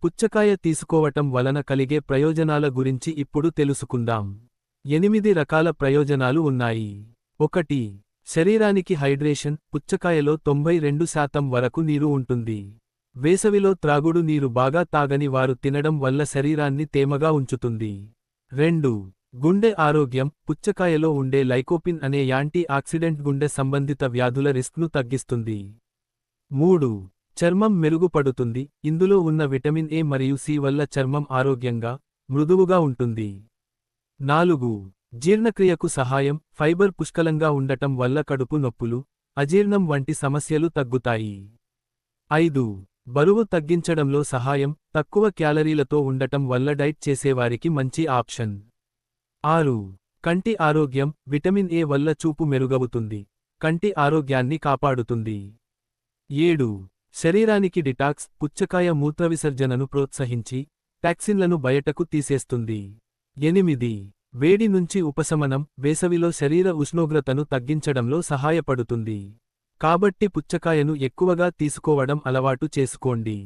పుచ్చకాయ తీసుకోవటం వలన కలిగే ప్రయోజనాల గురించి ఇప్పుడు తెలుసుకుందాం. 8 రకాల ప్రయోజనాలు ఉన్నాయి. 1. శరీరానికి హైడ్రేషన్. పుచ్చకాయలో 92% వరకు నీరు ఉంటుంది. వేసవిలో త్రాగుడు నీరు బాగా తాగని వారు తినడం వల్ల శరీరాన్ని తేమగా ఉంచుతుంది. 2. గుండె ఆరోగ్యం. పుచ్చకాయలో ఉండే లైకోపిన్ అనే యాంటీ ఆక్సిడెంట్ గుండె సంబంధిత వ్యాధుల రిస్క్ను తగ్గిస్తుంది. 3. చర్మం మెరుగుపడుతుంది. ఇందులో ఉన్న విటమిన్ ఏ మరియు సి వల్ల చర్మం ఆరోగ్యంగా, మృదువుగా ఉంటుంది. 4. జీర్ణక్రియకు సహాయం. ఫైబర్ పుష్కలంగా ఉండటం వల్ల కడుపు నొప్పులు, అజీర్ణం వంటి సమస్యలు తగ్గుతాయి. 5. బరువు తగ్గించడంలో సహాయం. తక్కువ క్యాలరీలతో ఉండటం వల్ల డైట్ చేసేవారికి మంచి ఆప్షన్. 6. కంటి ఆరోగ్యం. విటమిన్ ఏ వల్ల చూపు మెరుగవుతుంది, కంటి ఆరోగ్యాన్ని కాపాడుతుంది. 7. శరీరానికి డిటాక్స్. పుచ్చకాయ మూత్రవిసర్జనను ప్రోత్సహించి, టాక్సిన్లను బయటకు తీసేస్తుంది. 8. వేడి నుంచి ఉపశమనం. వేసవిలో శరీర ఉష్ణోగ్రతను తగ్గించడంలో సహాయపడుతుంది. కాబట్టి పుచ్చకాయను ఎక్కువగా తీసుకోవడం అలవాటు చేసుకోండి.